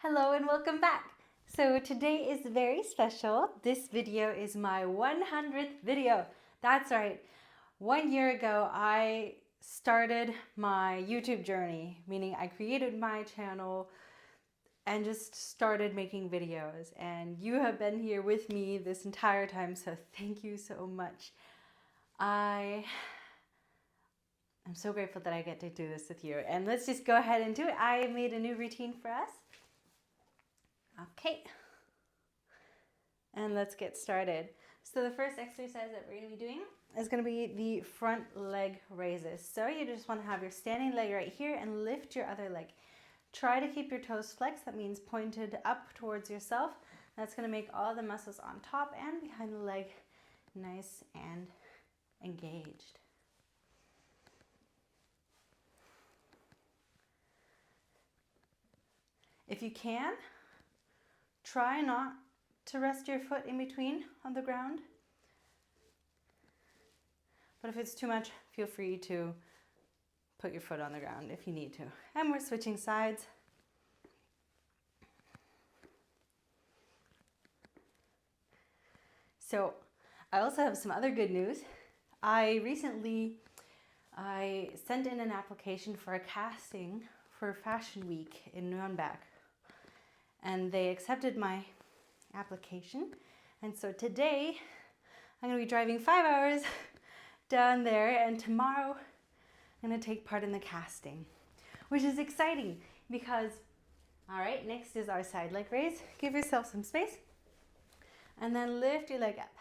Hello and welcome back. So today is very special. This video is my 100th video. That's right. 1 year ago, I started my YouTube journey, meaning I created my channel and just started making videos. And you have been here with me this entire time, so thank you so much. I'm so grateful that I get to do this with you. And let's just go ahead and do it. I made a new routine for us. Okay, and let's get started. So the first exercise that we're going to be doing is going to be the front leg raises. So you just want to have your standing leg right here and lift your other leg. Try to keep your toes flexed. That means pointed up towards yourself. That's going to make all the muscles on top and behind the leg nice and engaged. If you can, try not to rest your foot in between on the ground. But if it's too much, feel free to put your foot on the ground if you need to. And we're switching sides. So I also have some other good news. I sent in an application for a casting for Fashion Week in Nuremberg. And they accepted my application. And so today I'm going to be driving 5 hours down there, and tomorrow I'm going to take part in the casting, which is exciting because, all right, next is our side leg raise. Give yourself some space and then lift your leg up,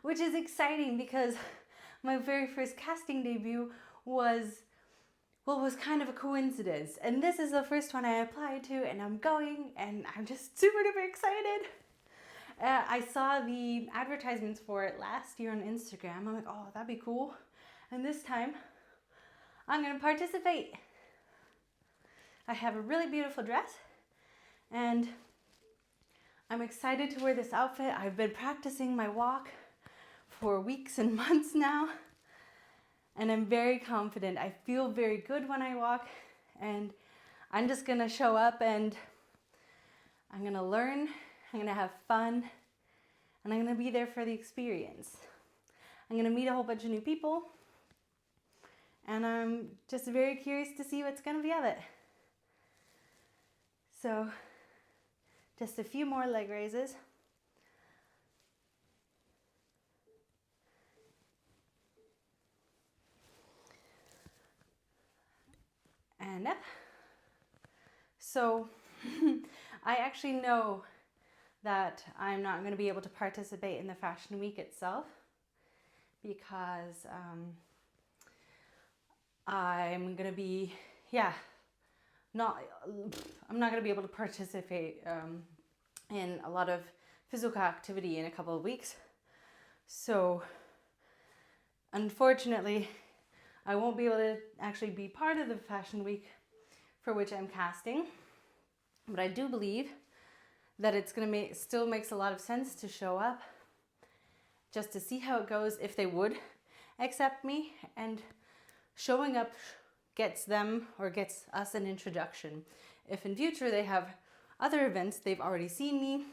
which is exciting because my very first casting debut was kind of a coincidence. And this is the first one I applied to, and I'm going, and I'm just super duper excited. I saw the advertisements for it last year on Instagram. I'm like, oh, that'd be cool. And this time, I'm gonna participate. I have a really beautiful dress, and I'm excited to wear this outfit. I've been practicing my walk for weeks and months now. And I'm very confident. I feel very good when I walk, and I'm just gonna show up and I'm gonna learn, I'm gonna have fun, and I'm gonna be there for the experience. I'm gonna meet a whole bunch of new people, and I'm just very curious to see what's gonna be of it. So, just a few more leg raises. And up. So I actually know that I'm not going to be able to participate in the Fashion Week itself because I'm going to be, I'm not going to be able to participate in a lot of physical activity in a couple of weeks. So unfortunately, I won't be able to actually be part of the Fashion Week for which I'm casting, but I do believe that it's gonna still makes a lot of sense to show up just to see how it goes if they would accept me, and showing up gets them or gets us an introduction. If in future they have other events, they've already seen me,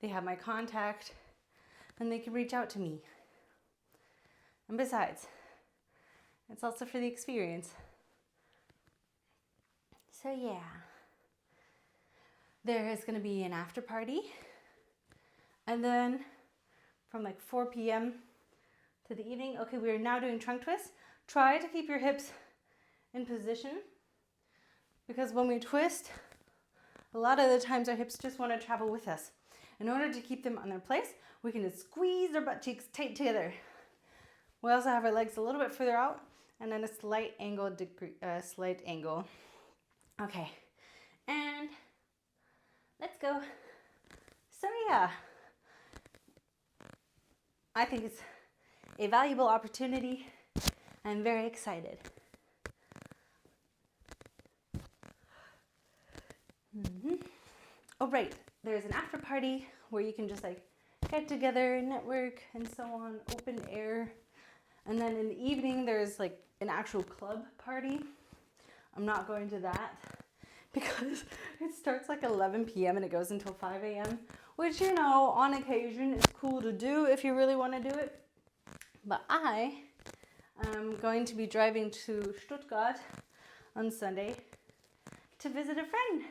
they have my contact, then they can reach out to me. And besides, it's also for the experience. So yeah, there is going to be an after party, and then from like 4 p.m. to the evening. Okay, we are now doing trunk twists. Try to keep your hips in position, because when we twist, a lot of the times our hips just want to travel with us. In order to keep them on their place, we can just squeeze our butt cheeks tight together. We also have our legs a little bit further out, and then a slight angle. Okay, and let's go. So yeah, I think it's a valuable opportunity. I'm very excited. Oh right, there's an after party where you can just like get together, network, and so on, open air. And then in the evening, there's like an actual club party. I'm not going to that because it starts like 11 p.m. and it goes until 5 a.m., which, you know, on occasion is cool to do if you really want to do it. But I am going to be driving to Stuttgart on Sunday to visit a friend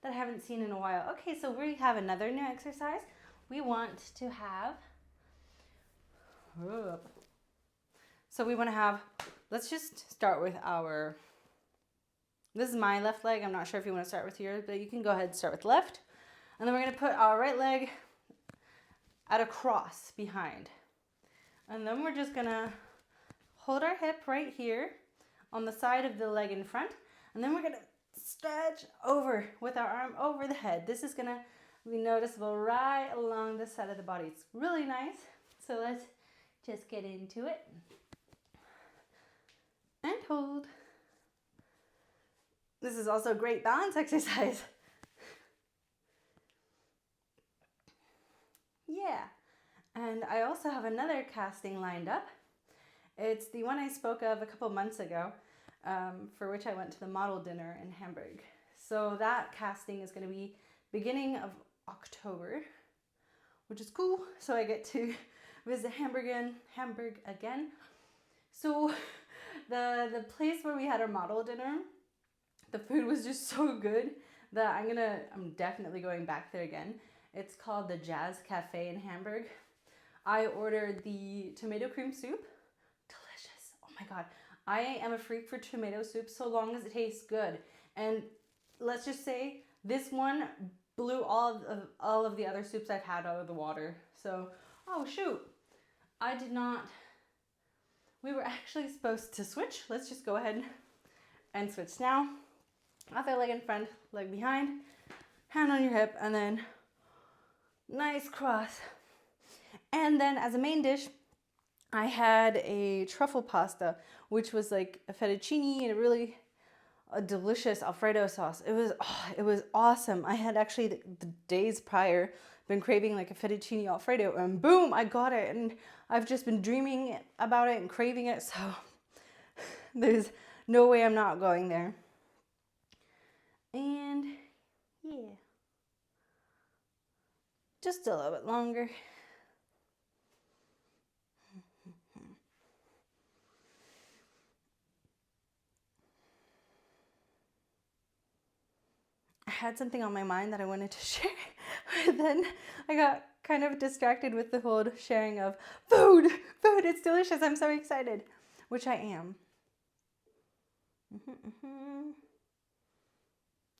that I haven't seen in a while. Okay, so we have another new exercise. We want to have, let's just start with this is my left leg. I'm not sure if you want to start with yours, but you can go ahead and start with left. And then we're going to put our right leg at a cross behind. And then we're just going to hold our hip right here on the side of the leg in front. And then we're going to stretch over with our arm over the head. This is going to be noticeable right along the side of the body. It's really nice. So let's just get into it. And hold. This is also a great balance exercise. Yeah. And I also have another casting lined up. It's the one I spoke of a couple months ago, for which I went to the model dinner in Hamburg. So that casting is going to be beginning of October, which is cool. So I get to visit Hamburg again. So the place where we had our model dinner, the food was just so good that I'm definitely going back there again. It's called the Jazz Cafe in Hamburg. I ordered the tomato cream soup. Delicious. Oh my God. I am a freak for tomato soup so long as it tastes good. And let's just say this one blew all of the other soups I've had out of the water. So, oh shoot. We were actually supposed to switch. Let's just go ahead and switch now. Other leg in front, leg behind, hand on your hip, and then nice cross. And then as a main dish, I had a truffle pasta, which was like a fettuccine and a delicious Alfredo sauce. It was awesome. I had actually the days prior been craving like a fettuccine Alfredo, and boom, I got it. And I've just been dreaming about it and craving it. So there's no way I'm not going there. And yeah, just a little bit longer. I had something on my mind that I wanted to share, but then I got kind of distracted with the whole sharing of food, it's delicious, I'm so excited, which I am.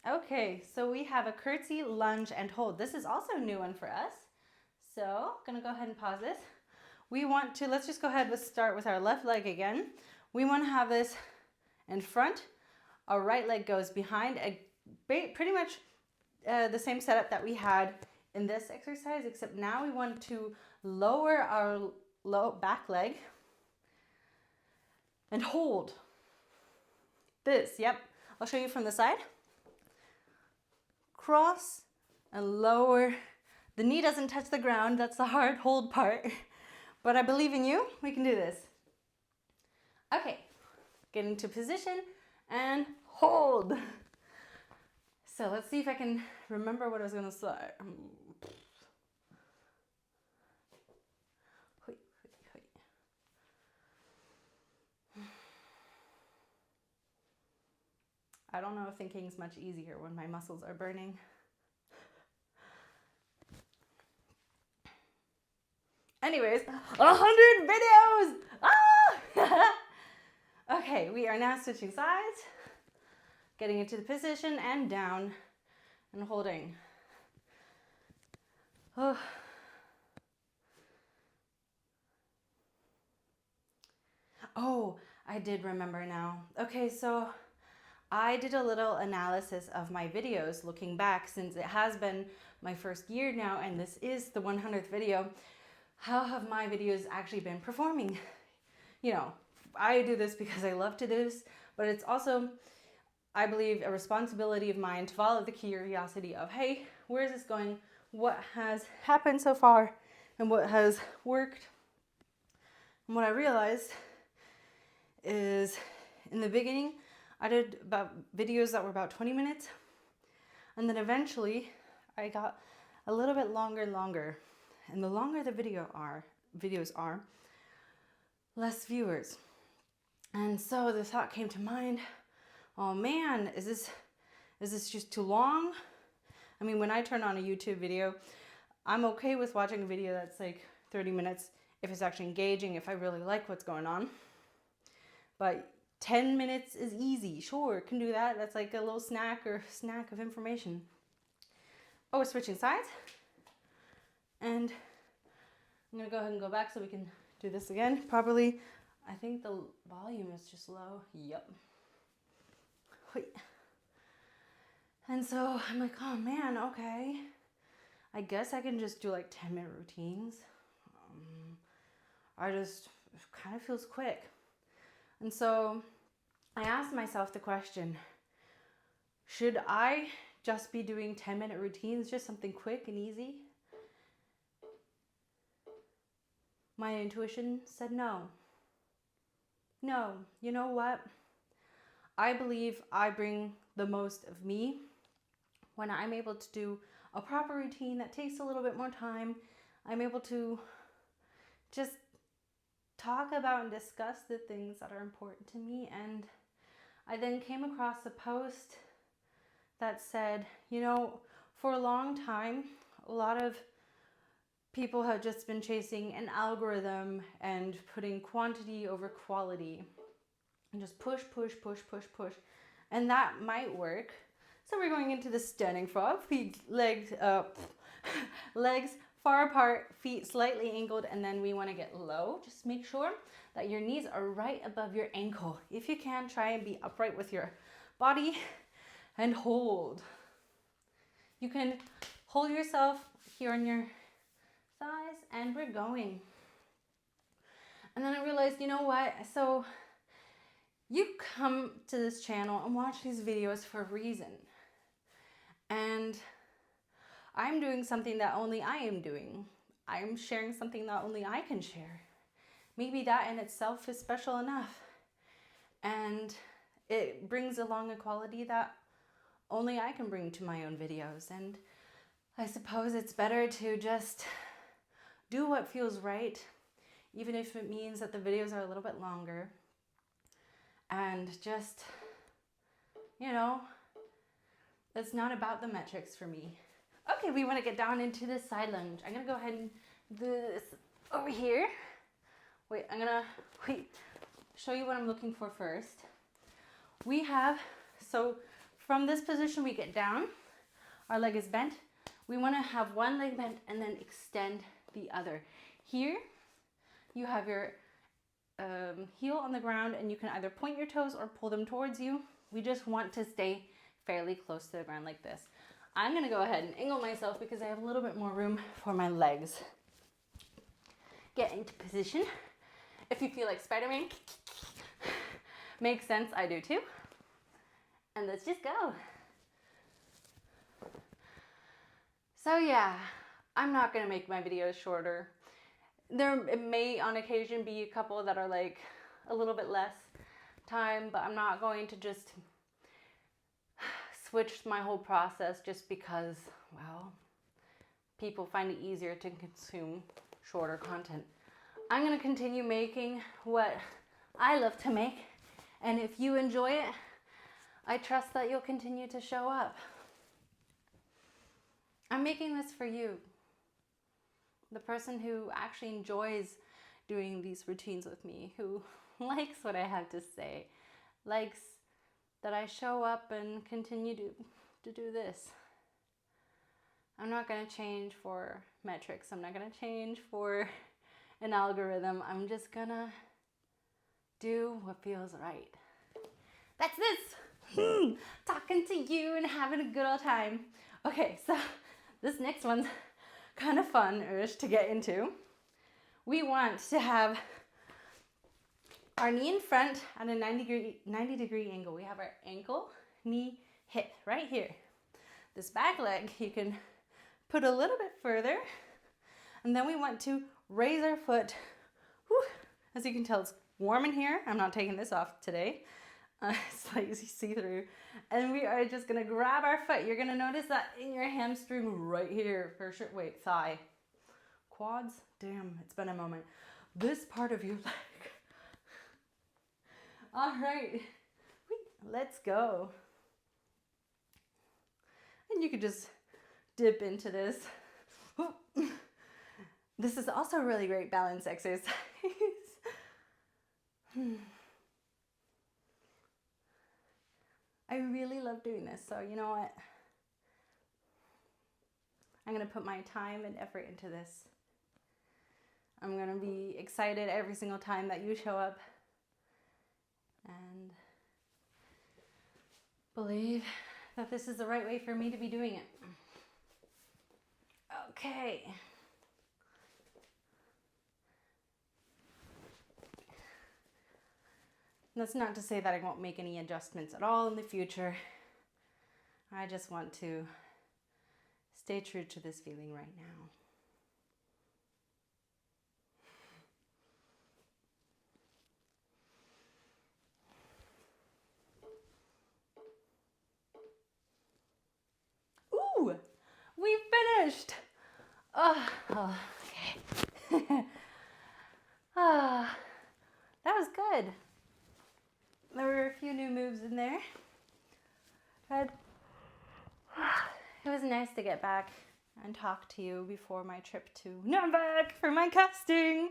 Okay, so we have a curtsy, lunge, and hold. This is also a new one for us. So I'm gonna go ahead and pause this. Let's just go ahead and start with our left leg again. We want to have this in front. Our right leg goes behind. Pretty much the same setup that we had in this exercise, except now we want to lower our back leg and hold. This, yep. I'll show you from the side. Cross and lower. The knee doesn't touch the ground. That's the hard hold part. But I believe in you. We can do this. Okay. Get into position and hold. So let's see if I can remember what I was going to say. I don't know if thinking is much easier when my muscles are burning. Anyways, 100 videos! Ah! Okay, we are now switching sides, getting into the position and down and holding. Oh, I did remember now. Okay, so I did a little analysis of my videos looking back, since it has been my first year now and this is the 100th video. How have my videos actually been performing? You know, I do this because I love to do this, but it's also, I believe, a responsibility of mine to follow the curiosity of, hey, where is this going? What has happened so far and what has worked? And what I realized is, in the beginning, I did about videos that were about 20 minutes, And then eventually I got a little bit longer and longer. And the longer the videos are, less viewers. And so the thought came to mind, oh man, is this just too long? I mean, when I turn on a YouTube video, I'm okay with watching a video that's like 30 minutes if it's actually engaging, if I really like what's going on. But 10 minutes is easy. Sure, can do that. That's like a little snack of information. Oh, we're switching sides. And I'm gonna go ahead and go back so we can do this again properly. I think the volume is just low. Yep. Wait. And so I'm like, oh man, okay. I guess I can just do like 10-minute routines. It kind of feels quick. And so I asked myself the question, should I just be doing 10-minute routines, just something quick and easy? My intuition said no. No, you know what? I believe I bring the most of me when I'm able to do a proper routine that takes a little bit more time. I'm able to just talk about and discuss the things that are important to me. And I then came across a post that said, you know, for a long time, a lot of people have just been chasing an algorithm and putting quantity over quality and just push. And that might work. So we're going into the standing frog, feet, legs far apart, feet slightly angled, and then we want to get low. Just make sure that your knees are right above your ankle. If you can, try and be upright with your body and hold. You can hold yourself here on your thighs, and we're going. And then I realized, you know what? So you come to this channel and watch these videos for a reason. And I'm doing something that only I am doing. I'm sharing something that only I can share. Maybe that in itself is special enough. And it brings along a quality that only I can bring to my own videos. And I suppose it's better to just do what feels right, even if it means that the videos are a little bit longer. And just, you know, it's not about the metrics for me. Okay, we want to get down into the side lunge. I'm going to go ahead and do this over here. Wait, show you what I'm looking for first. We have, so from this position we get down, our leg is bent. We want to have one leg bent and then extend the other. Here, you have your heel on the ground and you can either point your toes or pull them towards you. We just want to stay fairly close to the ground like this. I'm gonna go ahead and angle myself because I have a little bit more room for my legs. Get into position. If you feel like Spider-Man, makes sense, I do too. And let's just go. So yeah, I'm not gonna make my videos shorter. There may on occasion be a couple that are like a little bit less time, but I'm not going to just switch my whole process just because, well, people find it easier to consume shorter content. I'm going to continue making what I love to make, and if you enjoy it, I trust that you'll continue to show up. I'm making this for you, the person who actually enjoys doing these routines with me, who likes what I have to say, likes that I show up and continue to do this. I'm not going to change for metrics. I'm not going to change for an algorithm. I'm just going to do what feels right. That's this. Talking to you and having a good old time. Okay, so this next one's kind of fun-ish to get into. We want to have our knee in front at a 90 degree angle. We have our ankle, knee, hip right here. This back leg you can put a little bit further, and then we want to raise our foot. Whew. As you can tell, it's warm in here. I'm not taking this off today. It's like see-through. And we are just gonna grab our foot. You're gonna notice that in your hamstring right here for sure. Wait, thigh. Quads? Damn, it's been a moment. This part of your leg. All right, let's go. And you could just dip into this. This is also a really great balance exercise. I really love doing this, so you know what? I'm gonna put my time and effort into this. I'm gonna be excited every single time that you show up and believe that this is the right way for me to be doing it. Okay. That's not to say that I won't make any adjustments at all in the future. I just want to stay true to this feeling right now. Ooh, we finished. Oh, okay. That was good. There were a few new moves in there. But it was nice to get back and talk to you before my trip to Nürnberg for my casting.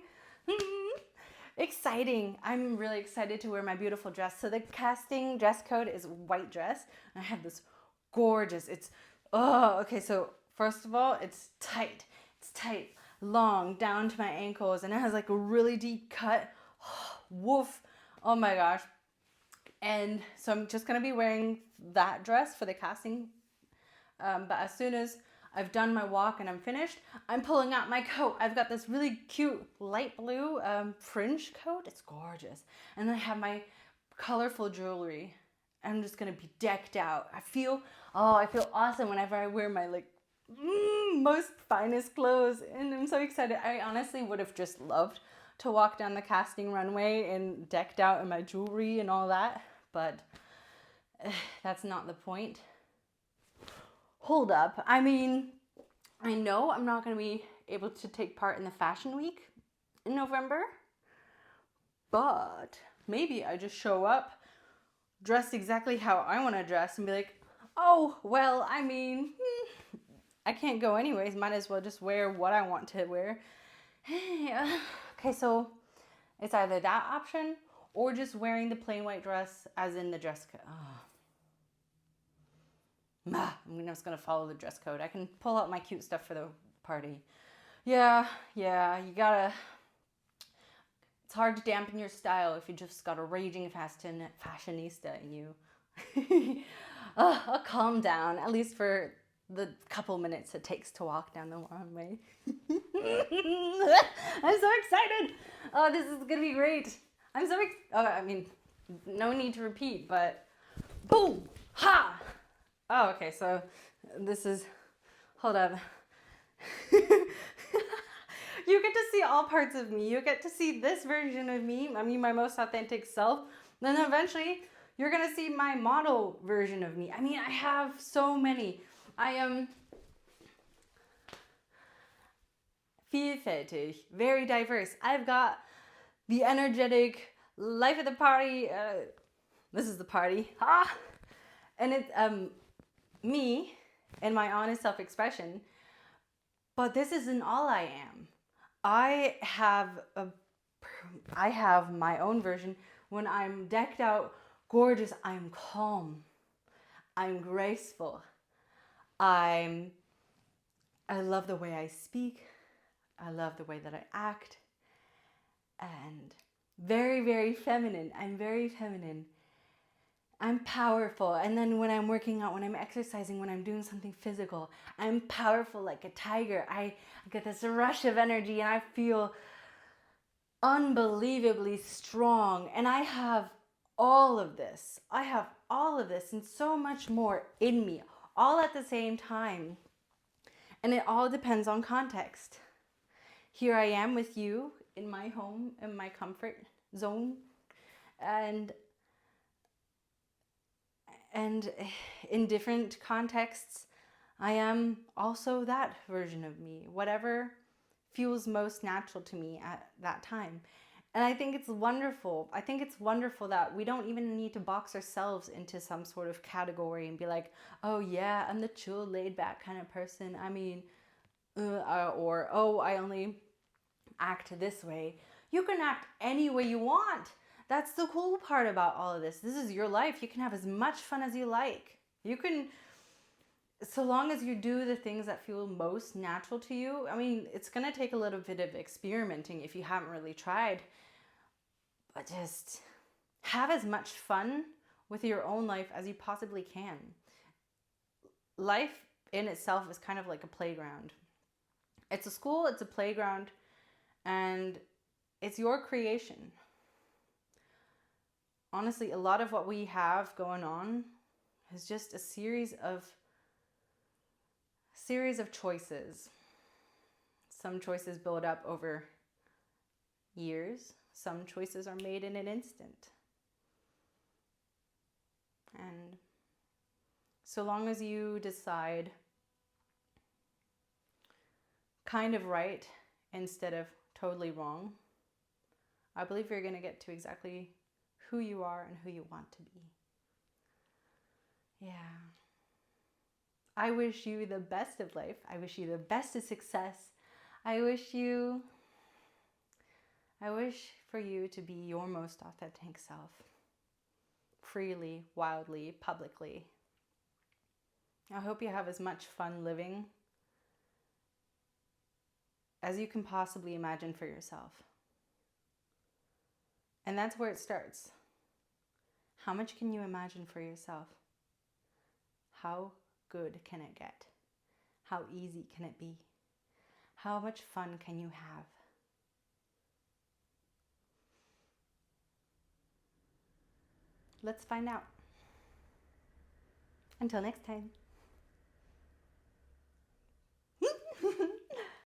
Exciting. I'm really excited to wear my beautiful dress. So the casting dress code is white dress. And I have this gorgeous, okay, so first of all, it's tight, long, down to my ankles, and it has like a really deep cut. Woof. Oh my gosh. And so I'm just gonna be wearing that dress for the casting. But as soon as I've done my walk and I'm finished, I'm pulling out my coat. I've got this really cute light blue fringe coat. It's gorgeous. And then I have my colorful jewelry. I'm just gonna be decked out. I feel awesome whenever I wear my most finest clothes, and I'm so excited. I honestly would have just loved to walk down the casting runway and decked out in my jewelry and all that, but that's not the point. Hold up. I mean, I know I'm not going to be able to take part in the fashion week in November, but maybe I just show up dressed exactly how I want to dress and be like, oh, well, I mean, I can't go anyways. Might as well just wear what I want to wear. Okay, so it's either that option or just wearing the plain white dress as in the dress code. I'm just going to follow the dress code. I can pull out my cute stuff for the party. Yeah, you gotta... It's hard to dampen your style if you just got a raging fashionista in you. I'll calm down, at least for the couple minutes it takes to walk down the runway. I'm so excited. Oh, this is gonna be great. I'm so I mean, no need to repeat, but boom, ha. Oh, okay, so this is, hold up. You get to see all parts of me. You get to see this version of me, I mean, my most authentic self. Then eventually, you're gonna see my model version of me. I mean, I have so many. I am vielfältig, very diverse. I've got the energetic life of the party. This is the party. And it's me and my honest self-expression. But this isn't all I am. I have my own version. When I'm decked out, gorgeous, I'm calm. I'm graceful. I love the way I speak. I love the way that I act. And very, very feminine. I'm very feminine. I'm powerful. And then when I'm working out, when I'm exercising, when I'm doing something physical, I'm powerful like a tiger. I get this rush of energy and I feel unbelievably strong. And I have all of this. I have all of this and so much more in me, all at the same time. And it all depends on context. Here I am with you in my home, in my comfort zone. And And in different contexts, I am also that version of me, whatever feels most natural to me at that time. And I think it's wonderful. I think it's wonderful that we don't even need to box ourselves into some sort of category and be like, oh yeah, I'm the chill, laid back kind of person. I mean, or oh, I only act this way. You can act any way you want. That's the cool part about all of this. This is your life. You can have as much fun as you like. You can, so long as you do the things that feel most natural to you. I mean, it's going to take a little bit of experimenting if you haven't really tried, but just have as much fun with your own life as you possibly can. Life in itself is kind of like a playground. It's a school, it's a playground, and it's your creation. Honestly, a lot of what we have going on is just a series of choices. Some choices build up over years. Some choices are made in an instant. And so long as you decide kind of right instead of totally wrong, I believe you're going to get to exactly who you are and who you want to be. Yeah. I wish you the best of life. I wish you the best of success. I wish for you to be your most authentic self. Freely, wildly, publicly. I hope you have as much fun living as you can possibly imagine for yourself. And that's where it starts. How much can you imagine for yourself? How good can it get? How easy can it be? How much fun can you have? Let's find out. Until next time.